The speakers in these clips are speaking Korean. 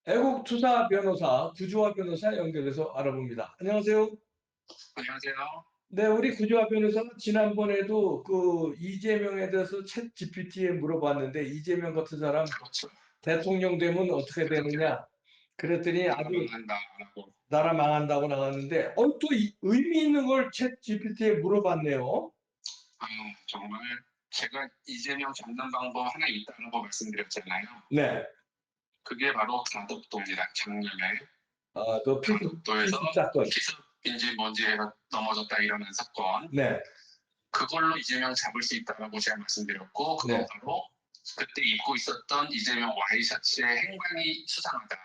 애국 투사 변호사, 구주화 변호사 연결해서 알아봅니다. 안녕하세요. 안녕하세요. 네, 우리 구주화 변호사는 지난번에도 그 이재명에 대해서 챗 GPT에 물어봤는데 이재명 같은 사람 그렇죠. 대통령 되면 어떻게 되느냐? 그랬더니 아주 나라망한다라고. 나라 망한다고 나왔는데, 또 의미 있는 걸 챗 GPT에 물어봤네요. 아, 정말 제가 이재명 잡는 방법 하나 있다고 말씀드렸잖아요. 네. 그게 바로 가덕도입니다. 작년에 그 가덕도에서 피습 사건. 피습인지 뭔지 해가 넘어졌다 이러는 사건. 네. 그걸로 이재명 잡을 수 있다고 제가 말씀드렸고, 그건 네. 바로 그때 입고 있었던 이재명 와이셔츠의 행방이 수상하다.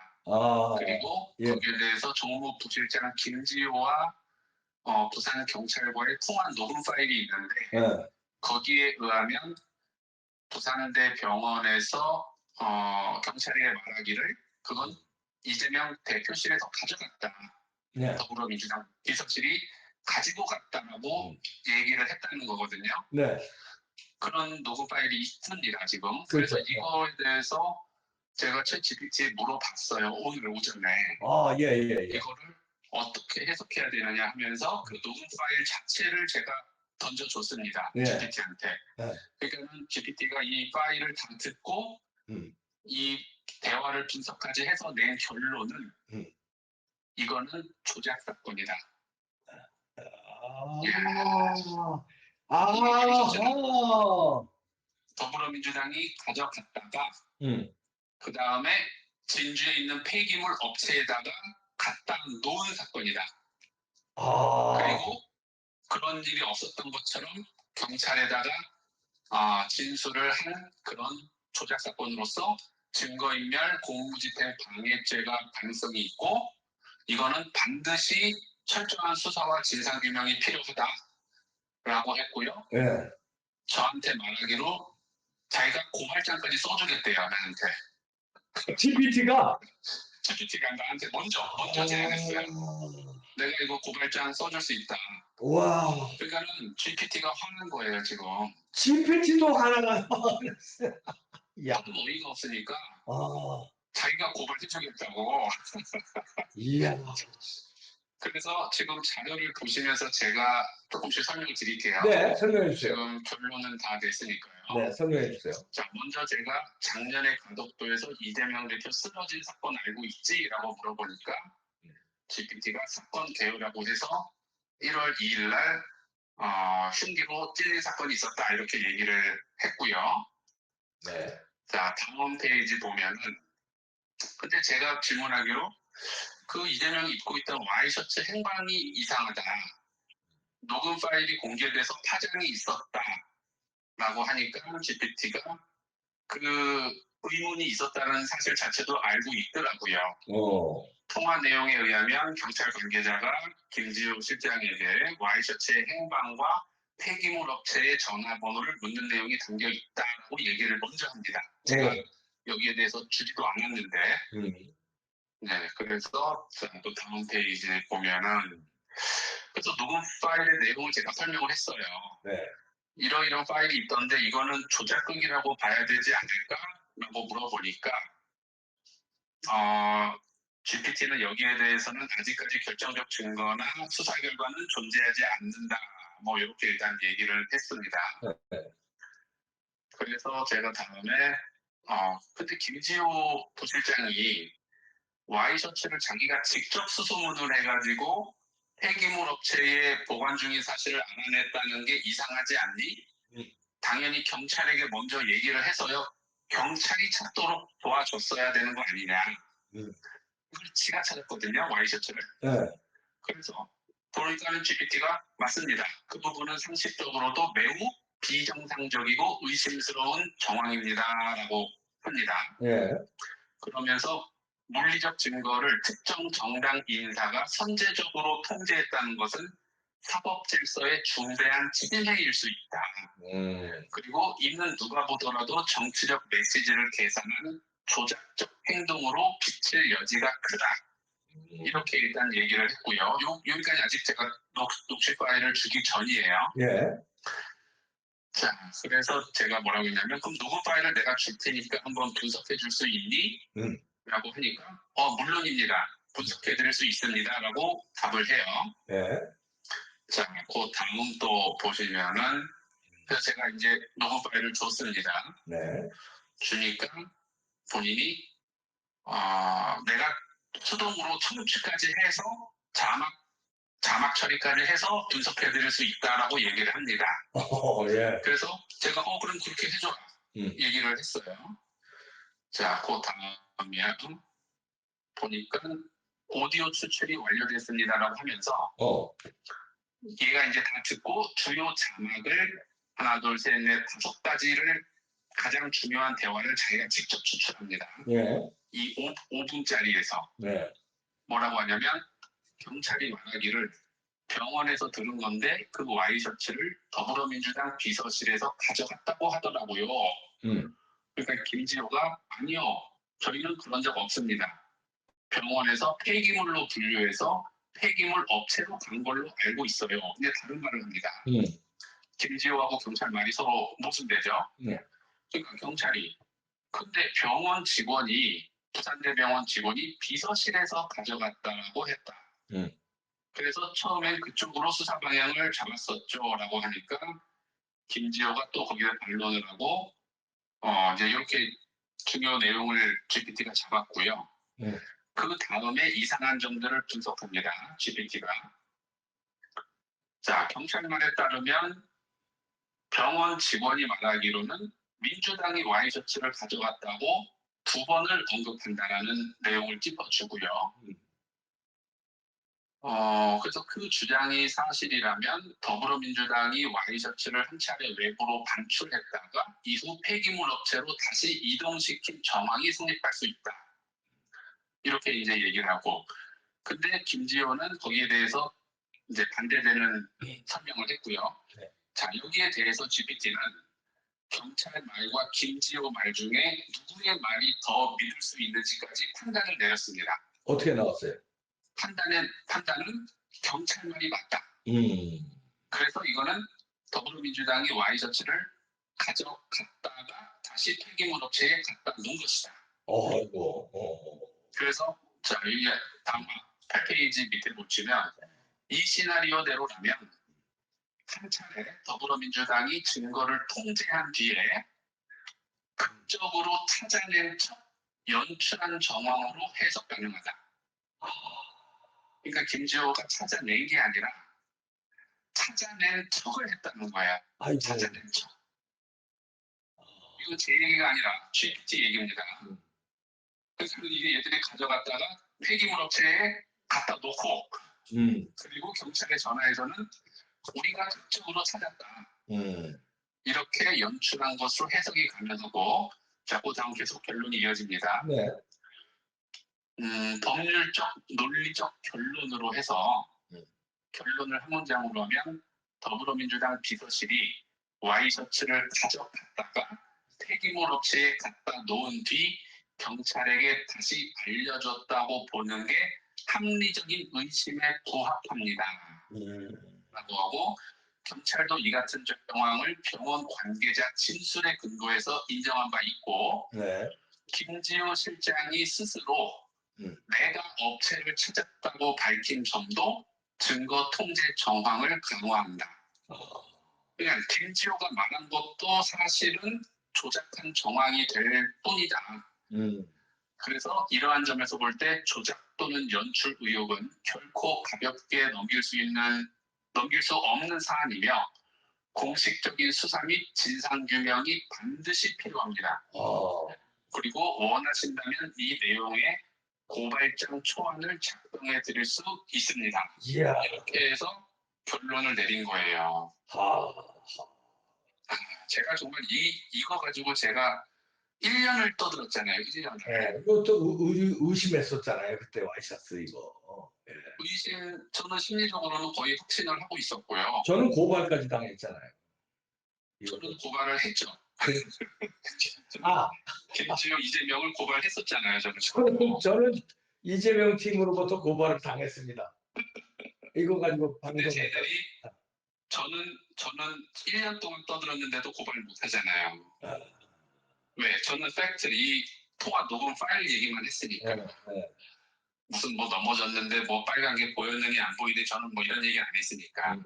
그리고 예. 거기에 대해서 조국 부실장 김지호와 부산 경찰과의 통화 녹음 파일이 있는데 네. 거기에 의하면 부산대 병원에서 경찰에 말하기를 그건 이재명 대표실에서 가져갔다. 네. 더불어민주당 비서실이 가지고 갔다라고 얘기를 했다는 거거든요. 네. 그런 녹음 파일이 있습니다, 지금. 그렇죠. 그래서 이거에 대해서 제가 챗 GPT에 물어봤어요, 오늘 오전에. 예. 이거를 어떻게 해석해야 되느냐 하면서 그 녹음 파일 자체를 제가 던져줬습니다. 예. GPT한테. 예. 그러니까는 GPT가 이 파일을 다 듣고 이 대화를 분석까지 해서 낸 결론은 이거는 조작 사건이다. 더불어민주당이 가져갔다가 그 다음에 진주에 있는 폐기물 업체에다가 갖다 놓은 사건이다. 그리고 그런 일이 없었던 것처럼 경찰에다가 진술을 한 그런 조작 사건으로서 증거인멸, 공무집행 방해죄가 가능성이 있고 이거는 반드시 철저한 수사와 진상규명이 필요하다라고 했고요. 예. 저한테 말하기로 자기가 고발장까지 써주겠대요, 나한테. GPT가 나한테 먼저 제안했어요. 내가 이거 고발장 써줄 수 있다. 와. 그러니까는 GPT가 화난 거예요, 지금. GPT도 하나가 야. 어이가 없으니까 자기가 고발해주겠다고. 이야. 그래서 지금 자료를 보시면서 제가 조금씩 설명을 드릴게요. 네, 설명해 주세요. 지금 결론은 다 됐으니까요. 네, 설명해 주세요. 자, 먼저 제가 작년에 가덕도에서 이재명 대표 쓰러진 사건 알고 있지? 라고 물어보니까 GPT가 사건 개요라고 해서 1월 2일 날 흉기로 찔린 사건이 있었다 이렇게 얘기를 했고요. 네. 자, 다음 페이지 보면은 근데 제가 질문하기로 그 이재명이 입고 있던 와이셔츠 행방이 이상하다. 녹음 파일이 공개돼서 파장이 있었다. 라고 하니까 GPT가 그 의문이 있었다는 사실 자체도 알고 있더라고요. 통화 내용에 의하면 경찰 관계자가 김지호 실장에게 와이셔츠의 행방과 폐기물 업체의 전화번호를 묻는 내용이 담겨 있다고 얘기를 먼저 합니다. 제가 여기에 대해서 주지도 않았는데 네, 그래서 또 다음 페이지에 보면은 그래서 녹음 파일의 내용을 제가 설명을 했어요. 네. 이러이런 파일이 있던데 이거는 조작극이라고 봐야 되지 않을까라고 물어보니까 GPT는 여기에 대해서는 아직까지 결정적 증거나 수사 결과는 존재하지 않는다. 뭐 이렇게 일단 얘기를 했습니다. 그래서 제가 다음에 근데 김지호 부실장이 와이셔츠를 자기가 직접 수소문을 해가지고 폐기물 업체에 보관 중인 사실을 알아냈다는 게 이상하지 않니? 당연히 경찰에게 먼저 얘기를 해서요. 경찰이 찾도록 도와줬어야 되는 거 아니냐. 그걸 지가 찾았거든요. 와이셔츠를. 그래서 보니까는 GPT가 맞습니다. 그 부분은 상식적으로도 매우 비정상적이고 의심스러운 정황입니다. 라고 합니다. 그러면서 물리적 증거를 특정 정당 인사가 선제적으로 통제했다는 것은 사법 질서의 중대한 침해일 수 있다. 그리고 이는 누가 보더라도 정치적 메시지를 계산한 조작적 행동으로 비칠 여지가 크다. 이렇게 일단 얘기를 했고요. 여기까지 아직 제가 녹취 파일을 주기 전이에요. 자, 그래서 제가 뭐라고 했냐면 그럼 녹음 파일을 내가 줄 테니까 한번 분석해 줄 수 있니? 라고 하니까 물론입니다. 분석해 드릴 수 있습니다. 라고 답을 해요. 네. 자, 그 다음 또 보시면은 그래서 제가 이제 녹음 파일을 줬습니다. 네. 주니까 본인이 내가 수동으로 청취까지 해서 자막 처리까지 해서 분석해 드릴 수 있다라고 얘기를 합니다. 예. 그래서 제가 그럼 그렇게 해줘라 얘기를 했어요. 자, 그 다음에 보니까 오디오 추출이 완료됐습니다라고 하면서 얘가 이제 다 듣고 주요 자막을 하나, 둘, 셋, 넷, 5가지를 가장 중요한 대화를 자기가 직접 추출합니다. 예. 이 5분짜리에서 네. 뭐라고 하냐면 경찰이 말하기를 병원에서 들은 건데 그 와이셔츠를 더불어민주당 비서실에서 가져갔다고 하더라고요. 그러니까 김지호가 아니요. 저희는 그런 적 없습니다. 병원에서 폐기물로 분류해서 폐기물 업체로 간 걸로 알고 있어요. 근데 다른 말을 합니다. 김지호하고 경찰 말이 서로 모순되죠. 네. 그러니까 경찰이 근데 병원 직원이 부산대병원 직원이 비서실에서 가져갔다고 했다. 그래서 처음엔 그쪽으로 수사 방향을 잡았었죠라고 하니까 김지호가 또 거기에 반론을 하고 이제 이렇게 중요 내용을 GPT가 잡았고요. 그 다음에 이상한 점들을 분석합니다. GPT가. 자, 경찰 말에 따르면 병원 직원이 말하기로는 민주당이 와이셔츠를 가져갔다고 2번을 언급한다라는 내용을 짚어주고요. 그래서 그 주장이 사실이라면 더불어민주당이 와이셔츠를 한 차례 외부로 반출했다가 이후 폐기물 업체로 다시 이동시킨 정황이 성립할 수 있다. 이렇게 이제 얘기를 하고, 근데 김지호는 거기에 대해서 이제 반대되는 설명을 했고요. 네. 자, 여기에 대해서 GPT는 경찰 말과 김지호 말 중에 누구의 말이 더 믿을 수 있는지까지 판단을 내렸습니다. 어떻게 나왔어요? 판단은 경찰 말이 맞다. 그래서 이거는 더불어민주당이 와이셔츠를 가져갔다가 다시 폐기물 업체에 갖다 놓은 것이다. 그래서 자, 여기 다음 8페이지 밑에 보시면 이 시나리오대로라면 한 차례 더불어민주당이 증거를 통제한 뒤에 극적으로 찾아낸 척 연출한 정황으로 해석 가능하다. 그러니까 김지호가 찾아낸 게 아니라 찾아낸 척을 했다는 거야. 찾아낸 척. 이건 제 얘기가 아니라 GPT 얘기입니다. 그래서 이게 얘들이 가져갔다가 폐기물 업체에 갖다 놓고 그리고 경찰에 전화해서는 우리가 극적으로 찾았다. 이렇게 연출한 것으로 해석이 가능하고 자, 그 다음 계속 결론이 이어집니다. 네. 법률적, 논리적 결론으로 해서 결론을 한 문장으로 하면 더불어민주당 비서실이 와이셔츠를 가져갔다가 폐기물 업체에 갖다 놓은 뒤 경찰에게 다시 알려줬다고 보는 게 합리적인 의심에 부합합니다. 라고 하고 경찰도 이 같은 정황을 병원 관계자 진술에 근거해서 인정한 바 있고 네. 김지호 실장이 스스로 내가 업체를 찾았다고 밝힌 점도 증거 통제 정황을 강화한다. 그러니까 김지호가 말한 것도 사실은 조작한 정황이 될 뿐이다. 그래서 이러한 점에서 볼 때 조작 또는 연출 의혹은 결코 가볍게 넘길 수 없는 사안이며 공식적인 수사 및 진상규명이 반드시 필요합니다. 그리고 원하신다면 이 내용에 고발장 초안을 작성해 드릴 수 있습니다. 이렇게 해서 결론을 내린 거예요. 제가 정말 이거 가지고 제가 1년을 떠들었잖아요. 1년을. 네. 이것도 의심했었잖아요. 그때 와이셔츠 이거. 네. 저는 심리적으로는 거의 확신을 하고 있었고요. 저는 고발까지 당했잖아요. 저는 고발을 했죠. 김지호, 이재명을 고발했었잖아요. 저는 이재명 팀으로부터 고발을 당했습니다. 이거 가지고 방송에 저는 1년 동안 떠들었는데도 고발을 못 하잖아요. 왜? 저는 팩트, 이 통화 녹음 파일 얘기만 했으니까. 무슨 뭐 넘어졌는데 뭐 빨간 게 보였느니 안 보이니 저는 뭐 이런 얘기 안 했으니까.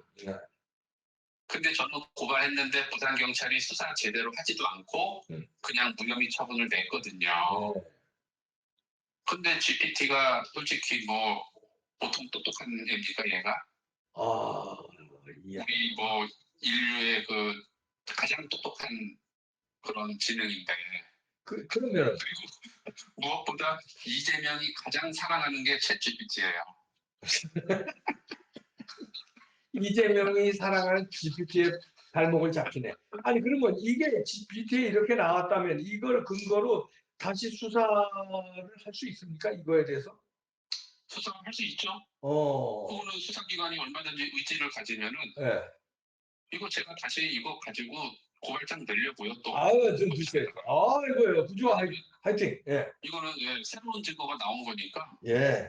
근데 저는 고발했는데 부산경찰이 수사 제대로 하지도 않고 그냥 무혐의 처분을 냈거든요. 근데 GPT가 솔직히 뭐 보통 똑똑한 애입니까 얘가? 이야. 우리 뭐 인류의 그 가장 똑똑한 그런 지능인데 그러면 그리고 무엇보다 이재명이 가장 사랑하는 게 챗GPT예요. 이재명이 사랑하는 GPT의 발목을 잡히네. 아니 그러면 이게 GPT에 이렇게 나왔다면 이걸 근거로 다시 수사를 할 수 있습니까? 이거에 대해서? 수사할 수 있죠. 어. 그거는 수사기관이 얼마든지 의지를 가지면은 예. 이거 제가 다시 이거 가지고 고발장 내려고요 또. 아유, 좀 주세요. 이거요. 구조화 화이팅. 예. 이거는 예, 새로운 증거가 나온 거니까. 예.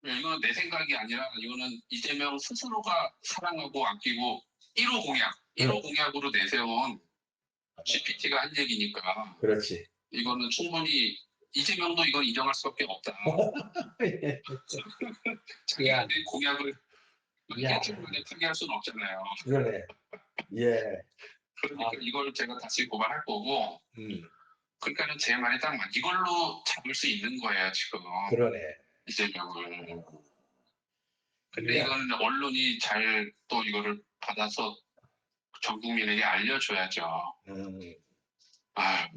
예, 이거는 내 생각이 아니라 이거는 이재명 스스로가 사랑하고 아끼고 1호 공약, 1호 공약으로 내세운 GPT가 한 얘기니까 그렇지. 이거는 충분히 이재명도 이건 인정할 수밖에 없다. 예. 자기가 낸 공약을 야. 일주일 만에 파기할 수는 없잖아요. 그러네. 예. 그러니까 이걸 제가 다시 고발할 거고 그러니까는 제 말이 딱 맞. 이걸로 잡을 수 있는 거예요 지금. 그러네. 이재명을. 근데 예. 이건 언론이 잘 또 이거를 받아서 전 국민에게 알려줘야죠.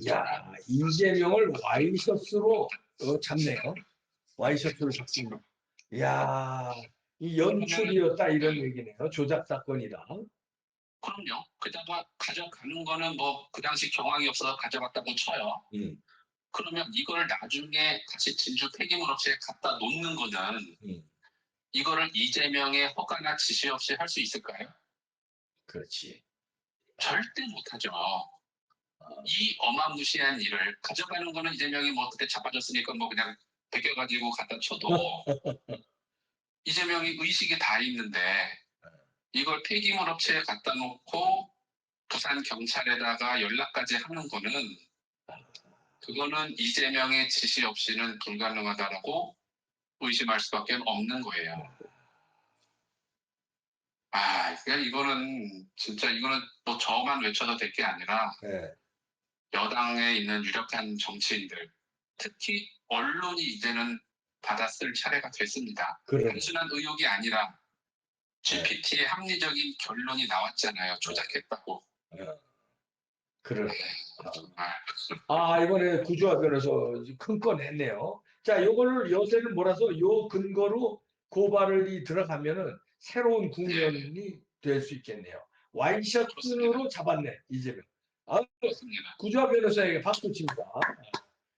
야, 이재명을 와이셔츠로 잡네요. 와이셔츠로 잡습니다. 야, 이 연출이었다 이런 얘기네요. 조작 사건이다. 그럼요. 게다가 가져가는 거는 뭐 그 당시 경황이 없어서 가져갔다고 쳐요. 그러면 이걸 나중에 다시 진주 폐기물 업체에 갖다 놓는 거는 이거를 이재명의 허가나 지시 없이 할 수 있을까요? 그렇지. 절대 못하죠. 이 어마무시한 일을 가져가는 거는 이재명이 뭐 그때 자빠졌으니까 뭐 그냥 베껴가지고 갖다 쳐도 이재명이 의식이 다 있는데 이걸 폐기물 업체에 갖다 놓고 부산 경찰에다가 연락까지 하는 거는 그거는 이재명의 지시 없이는 불가능하다라고 의심할 수밖에 없는 거예요. 그러니까 이거는 진짜 이거는 뭐 저만 외쳐도 될 게 아니라 여당에 있는 유력한 정치인들, 특히 언론이 이제는 받아쓸 차례가 됐습니다. 단순한 의혹이 아니라 GPT의 합리적인 결론이 나왔잖아요. 조작했다고. 그러네. 정말. 이번에 구조화 변호사 큰 건 했네요. 자, 요거를 요새는 몰아서 요 근거로 고발이 들어가면은 새로운 국면이 될 수 있겠네요. 와이셔츠로 잡았네, 이재명. 그렇습니다. 구조화 변호사에게 박수 칩니다.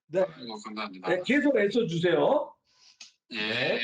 네. 감사합니다. 네, 계속 애써주세요. 예. 네.